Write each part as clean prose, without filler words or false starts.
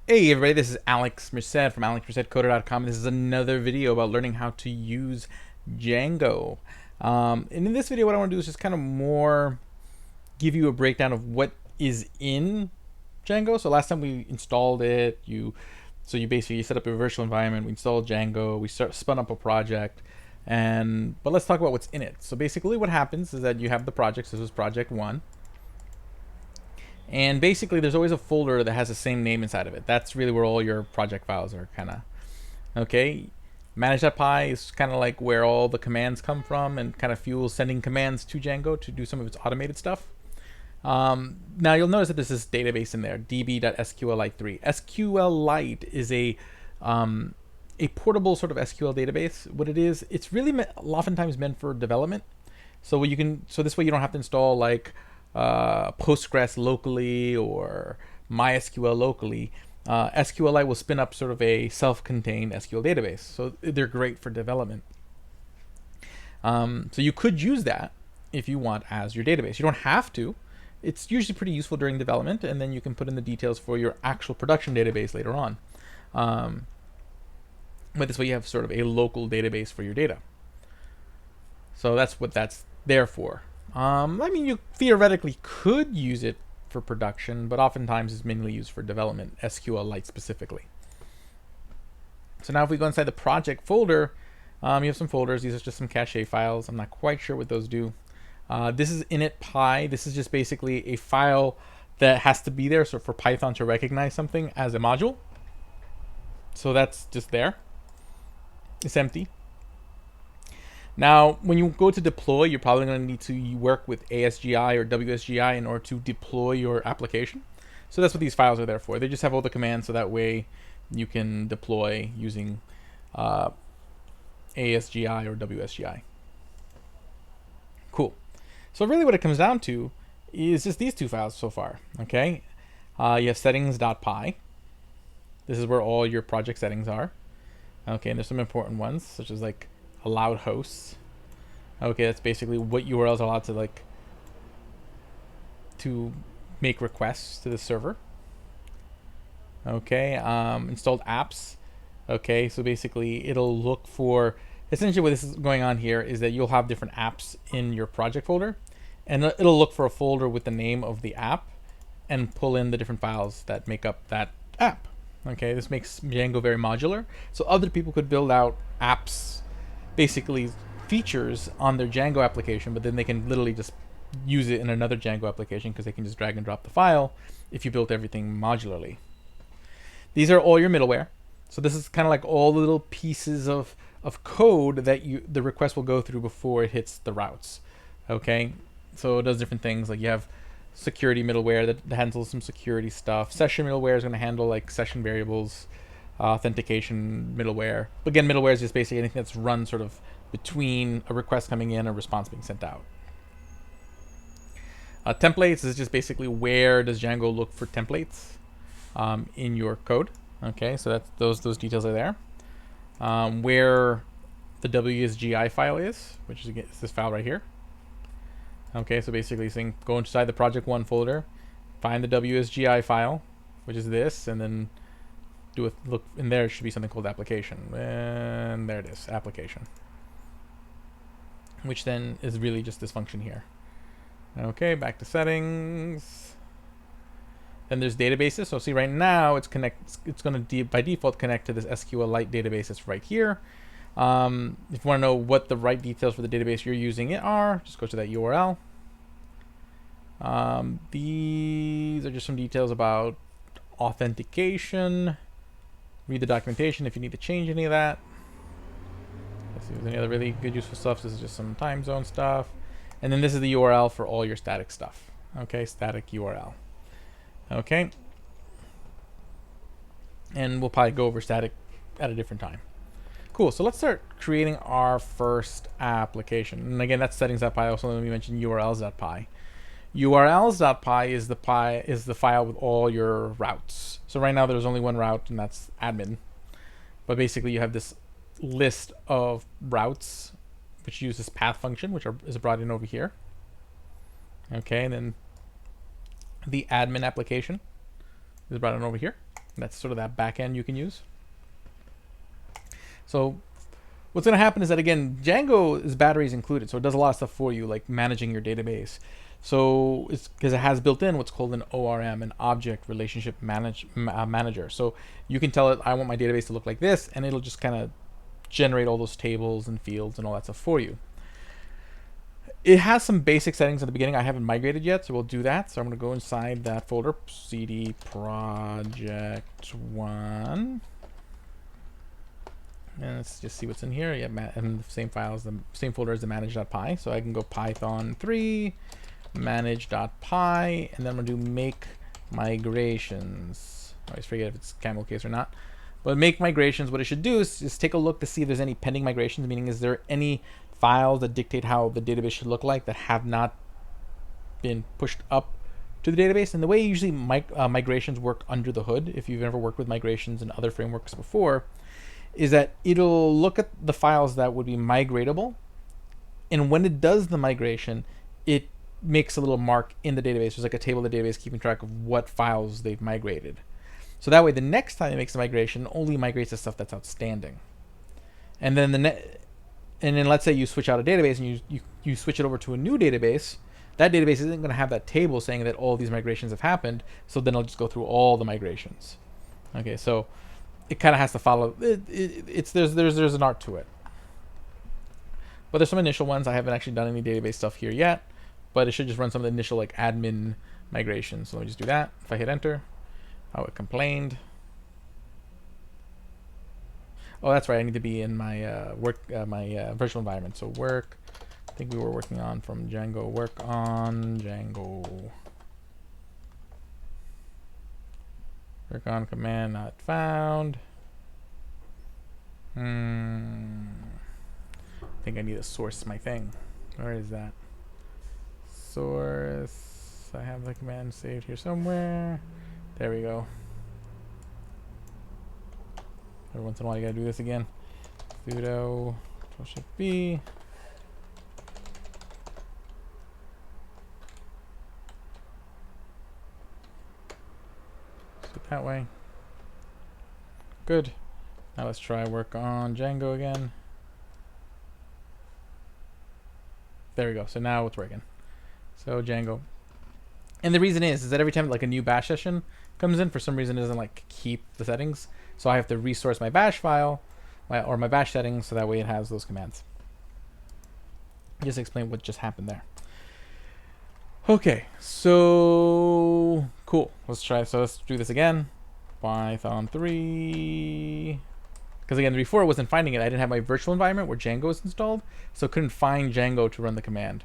Hey everybody, this is Alex Merced from alexmercedcoder.com. This is another video about learning how to use Django. And in this video, what I want to do is just kind of more give you a breakdown of what is in Django. So last time we installed it, you basically set up a virtual environment, we installed Django, we spun up a project, but let's talk about what's in it. So basically what happens is that you have the projects. This was project 1. And basically, there's always a folder that has the same name inside of it. That's really where all your project files are kind of. Okay. Manage.py is kind of like where all the commands come from and kind of fuels sending commands to Django to do some of its automated stuff. Now you'll notice that there's this database in there, db.sqlite3. SQLite is a portable sort of SQL database. What it is, it's really oftentimes meant for development. So this way you don't have to install like Postgres locally or MySQL locally. SQLite will spin up sort of a self-contained SQL database, so they're great for development. So you could use that if you want as your database. You don't have to. It's usually pretty useful during development, and then you can put in the details for your actual production database later on. But this way you have sort of a local database for your data. So that's what that's there for. I mean, you theoretically could use it for production, but oftentimes it's mainly used for development, SQLite specifically. So now if we go inside the project folder, you have some folders. These are just some cache files. I'm not quite sure what those do. This is init.py. This is just basically a file that has to be there so for Python to recognize something as a module. So that's just there. It's empty. Now, when you go to deploy, you're probably going to need to work with ASGI or WSGI in order to deploy your application. So that's what these files are there for. They just have all the commands so that way you can deploy using ASGI or WSGI. Cool. So really what it comes down to is just these two files so far. Okay, you have settings.py. This is where all your project settings are. Okay, and there's some important ones, such as like allowed hosts. Okay, that's basically what URLs are allowed to make requests to the server. Okay, installed apps. Okay, so basically it'll look for, essentially what this is going on here is that you'll have different apps in your project folder, and it'll look for a folder with the name of the app and pull in the different files that make up that app. Okay, this makes Django very modular, so other people could build out apps, basically features on their Django application, but then they can literally just use it in another Django application because they can just drag and drop the file if you built everything modularly. These are all your middleware. So this is kind of like all the little pieces of code that the request will go through before it hits the routes. Okay, so it does different things. Like you have security middleware that handles some security stuff. Session middleware is going to handle like session variables. Authentication middleware. Again, middleware is just basically anything that's run sort of between a request coming in and a response being sent out. Templates is just basically where does Django look for templates in your code. Okay, so that's those details are there. Where the WSGI file is, which is this file right here. Okay, so basically saying go inside the project 1 folder, find the WSGI file, which is this, and then do a look in there. Should be something called application, and there it is, application, which then is really just this function here. Okay, back to settings. Then there's databases. So see right now it's going to by default connect to this SQLite database that's right here. If you want to know what the right details for the database you're using are, just go to that URL. These are just some details about authentication. Read the documentation if you need to change any of that. Let's see if there's any other really good useful stuff. This is just some time zone stuff. And then this is the URL for all your static stuff. Okay, static URL. Okay. And we'll probably go over static at a different time. Cool, so let's start creating our first application. And again, that's settings.py. Also, let me mention urls.py. urls.py is the file with all your routes. So right now there's only one route, and that's admin. But basically you have this list of routes which use this path function, which is brought in over here. Okay, and then the admin application is brought in over here. That's sort of that back end you can use. So what's going to happen is that, again, Django is batteries included, so it does a lot of stuff for you, like managing your database. So it's because it has built in what's called an ORM, an object relationship manager. So you can tell it, I want my database to look like this, and it'll just kind of generate all those tables and fields and all that stuff for you. It has some basic settings at the beginning. I haven't migrated yet, so we'll do that. So I'm going to go inside that folder, cd project1. And let's just see what's in here. Yeah, and the same files, the same folder as the manage.py. So I can go python3 manage.py, and then I'm gonna do make migrations. I always forget if it's camel case or not. But make migrations, what it should do is just take a look to see if there's any pending migrations, meaning is there any files that dictate how the database should look like that have not been pushed up to the database. And the way usually migrations work under the hood, if you've ever worked with migrations in other frameworks before, is that it'll look at the files that would be migratable, and when it does the migration, it makes a little mark in the database. There's like a table in the database keeping track of what files they've migrated. So that way, the next time it makes the migration, only migrates the stuff that's outstanding. And then and then let's say you switch out a database and you switch it over to a new database. That database isn't going to have that table saying that all these migrations have happened. So then it'll just go through all the migrations. Okay, so it kind of has to follow. There's an art to it. But there's some initial ones. I haven't actually done any database stuff here yet, but it should just run some of the initial like admin migrations. So let me just do that. If I hit enter, oh, it complained. Oh, that's right. I need to be in my virtual environment. So work. I think we were working on from Django. Work on Django. Work on command not found. I think I need to source my thing. Where is that? Source. I have the command saved here somewhere. There we go. Every once in a while you gotta do this again. Sudo Control-Shift-B. That way. Good. Now let's try work on Django again. There we go. So now it's working. So Django. And the reason is that every time like a new bash session comes in, for some reason it doesn't like keep the settings. So I have to resource my bash file or my bash settings so that way it has those commands. Just explain what just happened there. Okay, so cool. Let's try. So let's do this again. Python 3. Because again, before it wasn't finding it. I didn't have my virtual environment where Django is installed, so it couldn't find Django to run the command.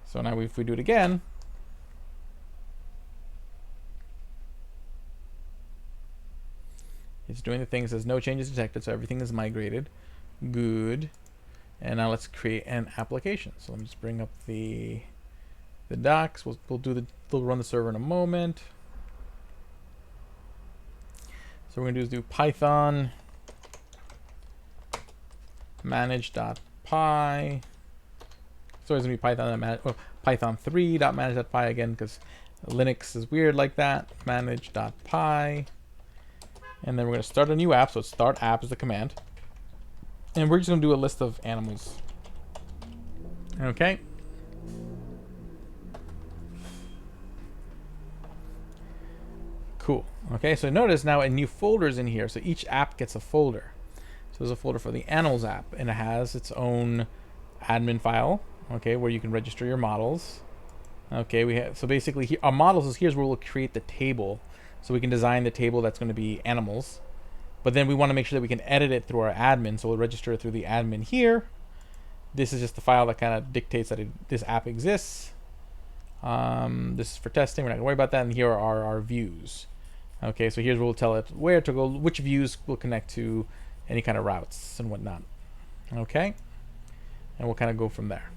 So now if we do it again, it's doing the thing. It says no changes detected, so everything is migrated. Good. And now let's create an application. So let me just bring up the docs. We'll run the server in a moment. So what we're gonna do is do Python manage.py. So it's gonna be Python 3.manage.py again because Linux is weird like that. Manage.py. And then we're gonna start a new app. So start app is the command. And we're just gonna do a list of animals. Okay. Cool. Okay, so notice now a new folder's in here. So each app gets a folder. So there's a folder for the animals app, and it has its own admin file, okay, where you can register your models. Okay, we have, so basically our models is here's where we'll create the table. So we can design the table that's going to be animals. But then we want to make sure that we can edit it through our admin. So we'll register it through the admin here. This is just the file that kind of dictates that this app exists. This is for testing. We're not going to worry about that. And here are our views. Okay, so here's where we'll tell it where to go, which views will connect to any kind of routes and whatnot. Okay, and we'll kind of go from there.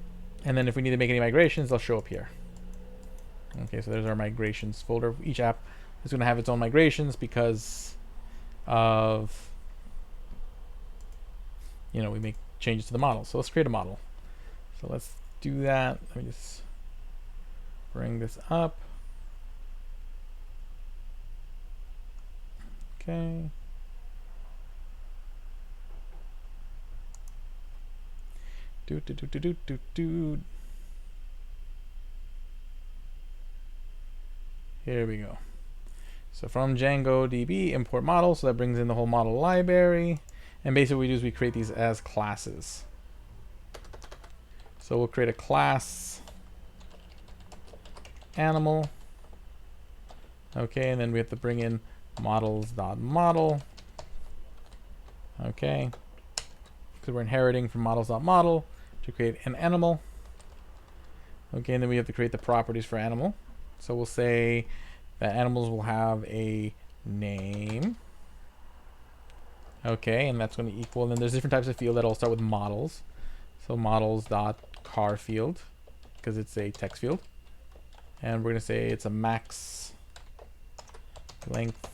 And then if we need to make any migrations, they'll show up here. Okay, so there's our migrations folder. Each app is going to have its own migrations because of, we make changes to the model. So let's create a model. So let's do that. Let me just bring this up. Okay. Do do do do do do do. Here we go. So from Django DB import model, so that brings in the whole model library. And basically what we do is we create these as classes. So we'll create a class animal. Okay, and then we have to bring in models.model. Okay, because we're inheriting from models.model to create an animal. Okay, and then we have to create the properties for animal. So we'll say that animals will have a name. Okay, and that's going to equal, and then there's different types of field that all start with models. So models.car field, because it's a text field. And we're going to say it's a max length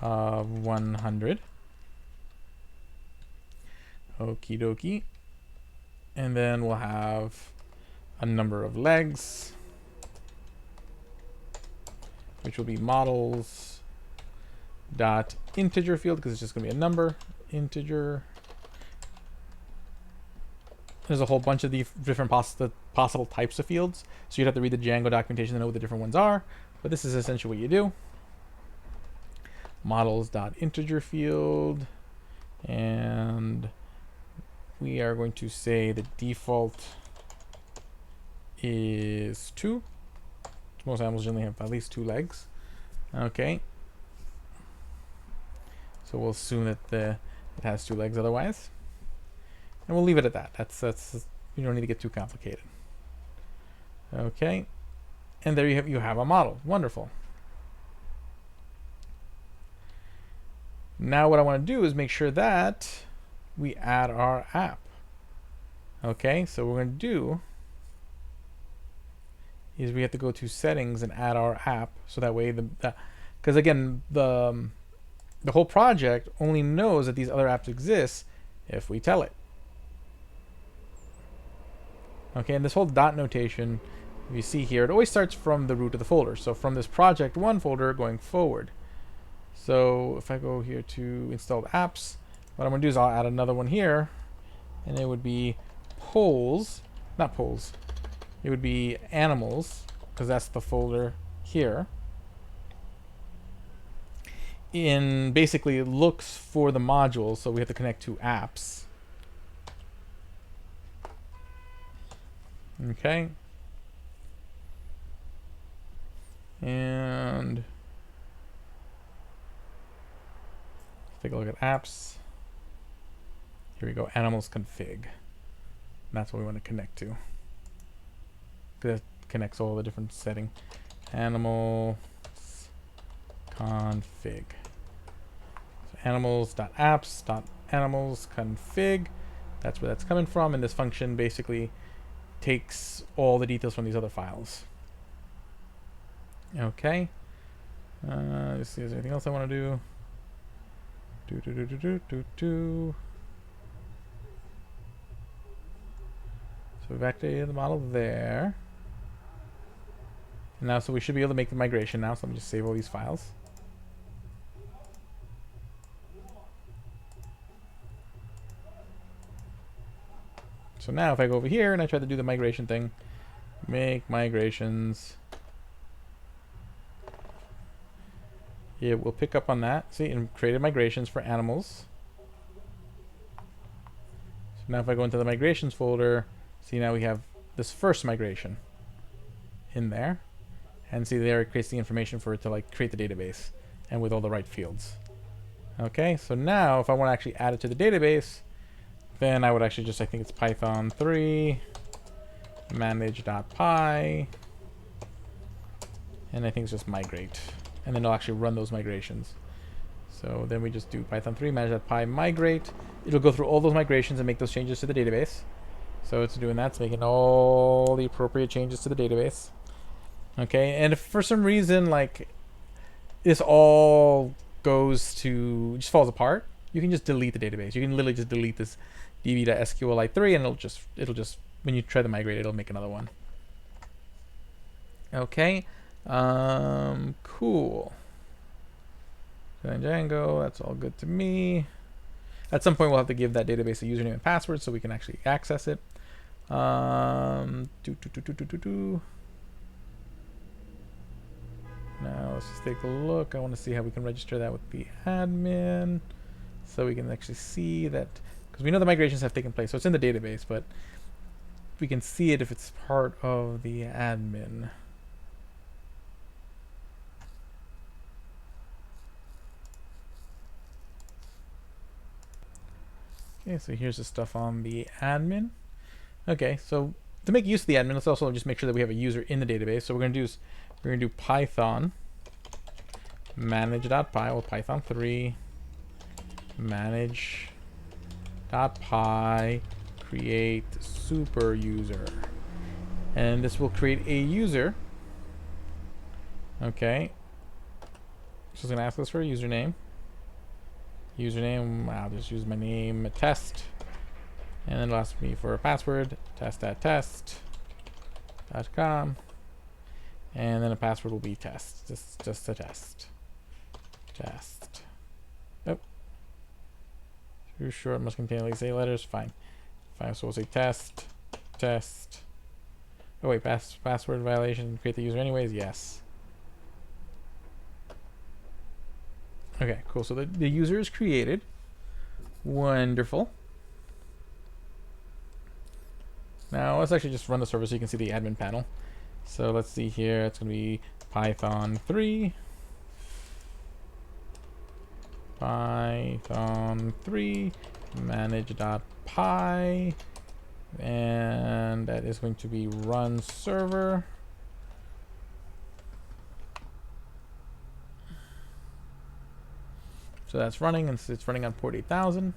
of 100. Okie dokie. And then we'll have a number of legs, which will be models dot integer field, because it's just going to be a number integer. There's a whole bunch of the different possible types of fields, so you'd have to read the Django documentation to know what the different ones are, but this is essentially what you do. Models dot integer field, and we are going to say the default is 2. Most animals generally have at least 2 legs. Okay. So we'll assume that it has 2 legs otherwise. And we'll leave it at that. That's you don't need to get too complicated. Okay. And there you have a model. Wonderful. Now what I want to do is make sure that we add our app. Okay, so what we're going to do is we have to go to settings and add our app, so that way because again the whole project only knows that these other apps exist if we tell it. Okay, and this whole dot notation, if you see here, it always starts from the root of the folder, so from this project 1 folder going forward. So if I go here to installed apps, what I'm going to do is I'll add another one here, and it would be not polls, it would be animals, because that's the folder here. In basically it looks for the modules, so we have to connect to apps. Okay. And take a look at apps. Here we go, animals config. That's what we want to connect to. That connects all the different settings. Animal config. So animals.apps.animals config. That's where that's coming from, and this function basically takes all the details from these other files. Okay. Let's see, is there anything else I want to do? So we've activated the model there. And now, so we should be able to make the migration now. So let me just save all these files. So now if I go over here and I try to do the migration thing, make migrations, it will pick up on that. See, and created migrations for animals. So now if I go into the migrations folder, see, now we have this first migration in there. And see, there it creates the information for it to like create the database and with all the right fields. Okay, so now if I want to actually add it to the database, then I would actually just, I think it's Python 3 manage.py, and I think it's just migrate, and then it'll actually run those migrations. So then we just do Python 3 manage.py migrate. It'll go through all those migrations and make those changes to the database. So it's doing that, it's making all the appropriate changes to the database. Okay, and if for some reason like this all just falls apart, you can just delete the database. You can literally just delete this db.sqlite3, and it'll just when you try to migrate, it'll make another one. Okay, cool. Then Django, that's all good to me. At some point, we'll have to give that database a username and password so we can actually access it. Now let's just take a look. I want to see how we can register that with the admin, so we can actually see that, because we know the migrations have taken place, so it's in the database, but we can see it if it's part of the admin. Okay, so here's the stuff on the admin. Okay, so to make use of the admin, let's also just make sure that we have a user in the database. So we're going to do is we're going to do Python manage.py, well, Python 3 manage.py create super user, and this will create a user. Okay, so it's going to ask us for a username. I'll just use my name, test, and then it'll ask me for a password, test@test.com, and then a password will be test, just a test. Oh, too short, must contain at least 8 letters. Fine, so we'll say test. Oh wait, password violation. Create the user anyways. Yes. Okay, cool. So the user is created. Wonderful. Now let's actually just run the server so you can see the admin panel. So let's see here. It's going to be Python 3 manage.py, and that is going to be run server. So that's running, and it's running on port 8000.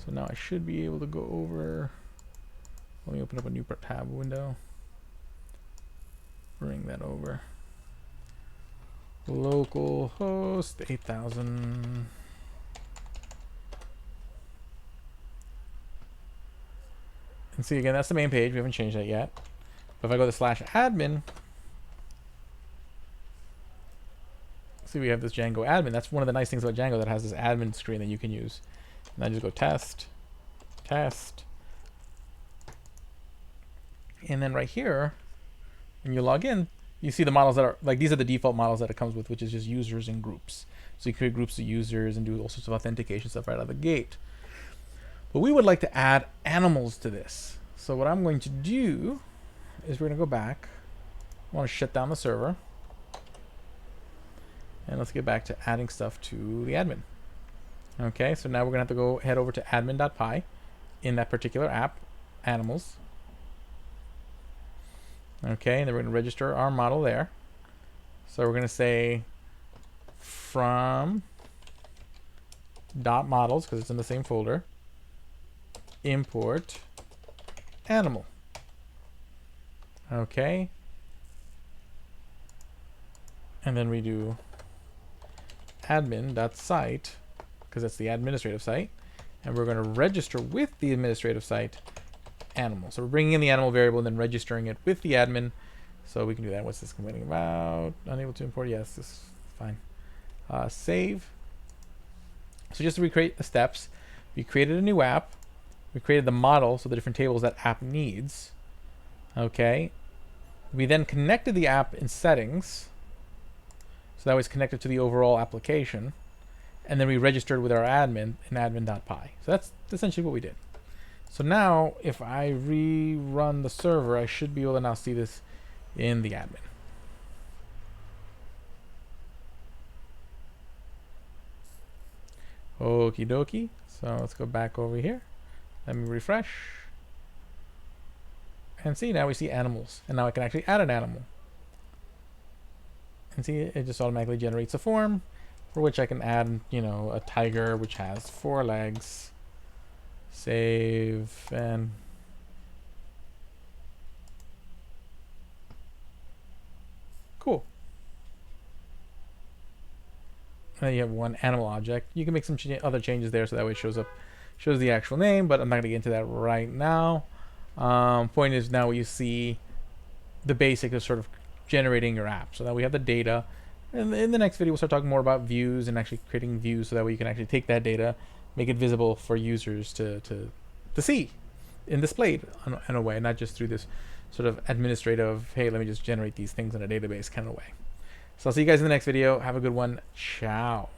So now I should be able to go over. Let me open up a new tab window. Bring that over. Local host 8000. And see, again, that's the main page. We haven't changed that yet. But if I go to /admin, see, we have this Django admin. That's one of the nice things about Django, that has this admin screen that you can use. And I just go test. And then right here, when you log in, you see the models that are, like, these are the default models that it comes with, which is just users and groups. So you create groups of users and do all sorts of authentication stuff right out of the gate. But we would like to add animals to this. So what I'm going to do is we're going to go back. I want to shut down the server. And let's get back to adding stuff to the admin. Okay, so now we're going to have to go head over to admin.py in that particular app, animals. Okay, and then we're going to register our model there. So we're going to say from .models, because it's in the same folder, import animal. Okay. And then we do admin.site, because that's the administrative site, and we're going to register with the administrative site animal. So we're bringing in the animal variable and then registering it with the admin. So we can do that. What's this complaining about? Unable to import. Yes, this is fine. Save. So just to recreate the steps, we created a new app. We created the model, so the different tables that app needs. Okay. We then connected the app in settings, so that was connected to the overall application. And then we registered with our admin in admin.py. So that's essentially what we did. So now, if I rerun the server, I should be able to now see this in the admin. Okie dokie. So let's go back over here. Let me refresh. And see, now we see animals. And now I can actually add an animal. And see, it just automatically generates a form for which I can add, you know, a tiger which has 4 legs. Save, and cool. And then you have one animal object. You can make some other changes there, so that way it shows the actual name, but I'm not going to get into that right now. Point is, now you see the basic of sort of generating your app. So now we have the data, And in the next video, we'll start talking more about views and actually creating views so that way you can actually take that data, make it visible for users to see and displayed in a way, not just through this sort of administrative, hey, let me just generate these things in a database kind of way. So I'll see you guys in the next video. Have a good one. Ciao.